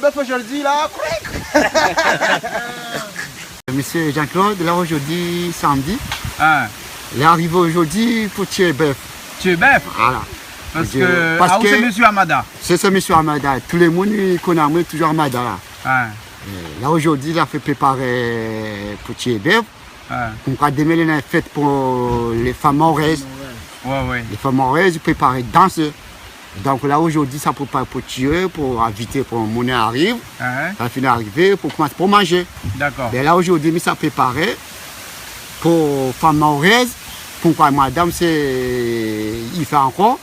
bœuf aujourd'hui là. Monsieur Jean-Claude, là aujourd'hui, samedi, Hein? il est arrivé aujourd'hui pour tuer le bœuf. Tu es bœuf? Voilà. Parce Je- que. parce Ah, où que- c'est monsieur Amada? C'est ce monsieur Amada. Tout le monde il connaît moi, toujours Amada. Là, Hein? Là aujourd'hui, il a fait préparer pour tuer le bœuf. Hein? Donc, à demain, il a fait pour les femmes mauraises. Ouais. Les femmes mauraises, préparer danser. Donc là aujourd'hui, ça prépare pour tuer, pour éviter que mon nez arrive. Hein? Ça finit d'arriver pour commencer pour manger. D'accord. Mais là aujourd'hui, mais ça préparé pour femmes mauraises. Pourquoi madame, il fait encore.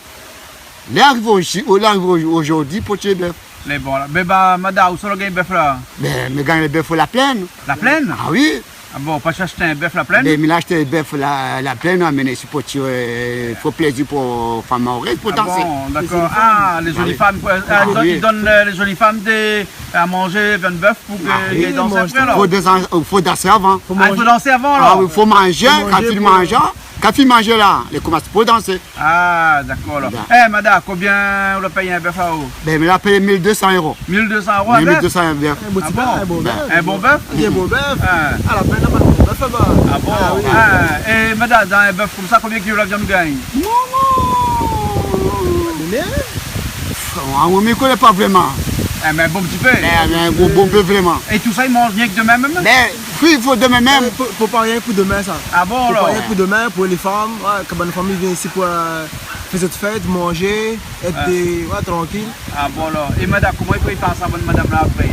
Là arrive aujourd'hui pour tuer le bœuf. Les bons là. Mais bah, Mada, où sont les bœufs là? Mais quand le bœuf faut la plaine. La plaine? Ah oui. Ah bon, pas chercher un bœuf la plaine? Mais là acheter le bœuf la plaine, amener ici pour tuer. Il faut plaisir pour femmes mauraises pour Ah danser. bon, d'accord. Ah, les jolies oui. femmes. Ah Donc, oui. ils donnent les jolies femmes à manger un bœuf pour qu'ils oui, dansent mange après alors. Faut danser avant. Ah, il faut danser avant Ah alors? oui, il faut manger. Quand il mange là, il commence pour danser. Ah, d'accord alors. Bien. Eh, Mada, combien on a payé un bœuf à vous? Ben, il a payé 1 200 €. 1200 € un bœuf? 1200 €. Un beau petit bon? bœuf, un beau bœuf. Un bon bœuf? Un beau bœuf. Ah. À la peine, un bœuf là-bas. Ah bon? oui. Ah, et Mada, dans un bœuf comme ça, combien de kilos la viande gagne? On ne me connaît pas vraiment. Eh, mais un bon petit peu. Mais bon peu vraiment. Et tout ça, ils mangent rien que demain même? Mais puis, il faut demain même. Faut pas rien pour demain ça. Ah bon Faut pas alors? rien pour demain, pour les femmes. Ouais, quand une famille vient ici pour faire cette fête, manger, être tranquille. Ah bon alors. Et Madame, comment il peut y faire ça, bonne madame là après?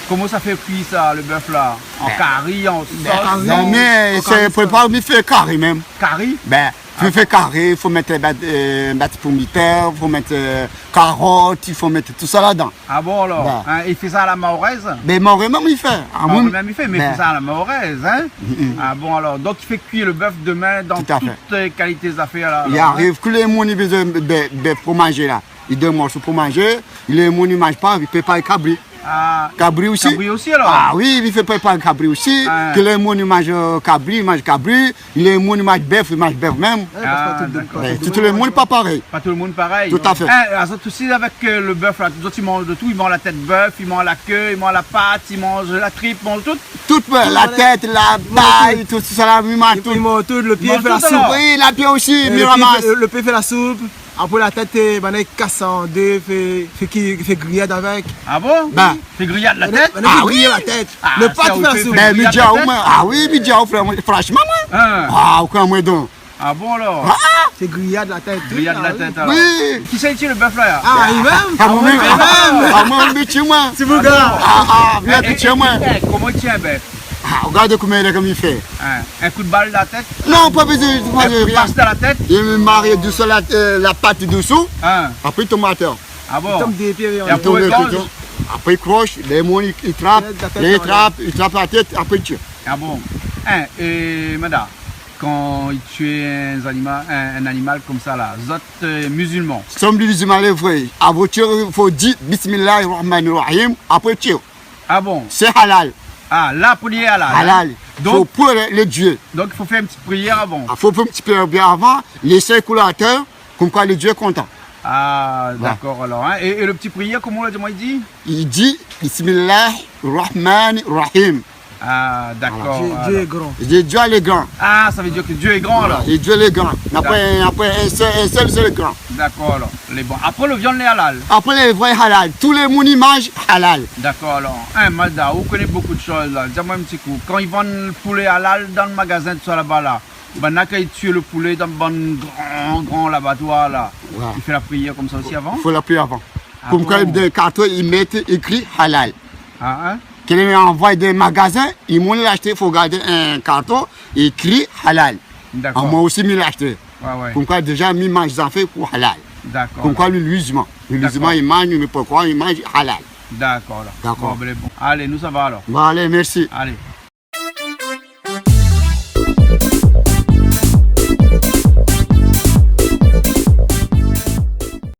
Comment ça fait cuire ça, le bœuf là? En curry, en sauce? Non, mais c'est pour pas me faire carré même. Curry? Ben, tu fais carré, il faut mettre battre pour miter, il faut mettre carottes, il faut mettre tout ça là-dedans. Ah bon alors? Bon. Hein, il fait ça à la mahoraise? Mais mon même il fait. Ah, Ah, moi, même il fait, mais il ben, fait ça à la mahoraise, hein? Ah bon alors, donc il fait cuire le bœuf demain dans Tout à toutes les qualités affaires là. il alors, hein? arrive que les gens ont besoin de pour manger là. Il donne morceau pour manger, les gens ne mangent pas, il peut pas cabri. Ah, Cabri aussi. cabri aussi alors? Ah oui, il fait préparer cabri aussi. Ah. Que les gens mangent cabri, ils mangent cabri. Les gens mangent bœuf, ils mangent bœuf même. Ah, d'accord. Mais tout le monde pas pareil. Pas tout le monde pareil. Tout à fait. Hein, alors, aussi avec le bœuf là, les autres ils mangent de tout, ils mangent la tête de bœuf, ils mangent la queue, ils mangent la patte, ils mangent la tripe, ils mangent tout. Toute la tête, la taille, tout ça là, ils mangent tout. Ils mangent tout, le pied Mange fait la tout, soupe. alors. Oui, la pied aussi, il Le ramasse. pied, le pied fait la soupe. Après la tête, il casse en deux, fait grillade avec. Ah bon? Ben. Fait grillade la tête? Ah oui, oui. la tête. Ah, Le ça, pâte on fait la fait- soupe. fait- Mais grillade midi la au tête? moins. Ah oui, midi au frère, franchement, moi. Hein? Ah, aucun moins donc. Ah bon alors? C'est grillade la tête. Grillade la Ah oui. tête alors. Oui. Qui c'est qui le bœuf là? Ah, il même. Ah, moi, même. même. Ah, moi, même, chez moi. C'est vous gars. Ah, viens tout chez moi. Comment il tient un bœuf? Ah, regarde comment il est comme il fait. Hein? Un coup de balle dans la tête? Non, pas besoin de Un coup de rien. passe dans la tête? Il me marie doucement la pâte dessous, Hein? après tomate. Ah bon? Comme des pieds. Et après, il mange? Après il croche, les gens ils trappent, ils trappent la tête, après il tue. Ah bon? Hein? Et madame, quand il tue un animal comme ça là, vous êtes musulmans. Somme musulmans les vrais. Avant de tuer, il faut dire Bismillahirrahmanirrahim, après tuer. Ah bon? C'est halal. Ah, là pour lier halal. hein? Halal. Il faut Donc, pour le Dieu. donc il faut faire une petite prière avant. Il faut un petit peu bien avant, laisser couler à terre, comme quoi le Dieu est content. Ah, d'accord alors. Hein? Et le petit prière, comment il dit? Il dit Bismillahirrahmanirrahim. Ah, d'accord. Dieu est grand. Il dit Dieu est grand. Ah, ça veut dire que Dieu est grand alors. Et Dieu est grand. Après un seul, c'est le grand. D'accord alors. Les bons. Après le viande les halal. Après les vrais halal, tous les monde ils mangent halal. D'accord alors. Hein, Malda, vous connaissez beaucoup de choses là. Dis-moi un petit coup. Quand ils vendent le poulet halal dans le magasin, tout ça là-bas là, ben là, quand ils tuent le poulet dans le bon grand l'abattoir là, Ouais. il fait la prière comme ça aussi avant? Il faut l'appeler avant. Ah Comme bon? quand des cartons, ils mettent écrit halal. Ah, hein? Quand ils envoient des magasins, ils m'ont acheté, il faut garder un carton écrit halal. D'accord. Moi aussi, je l'ai acheté. Ouais, ouais. Comme quoi, déjà, ils mangent des affaires pour halal. D'accord. Comme quoi, le musulman. Le musulman, D'accord. il mange, mais pourquoi il mange halal. D'accord alors. D'accord. Bon, ben, bon. Allez, nous ça va alors. Bon, allez, merci. Allez.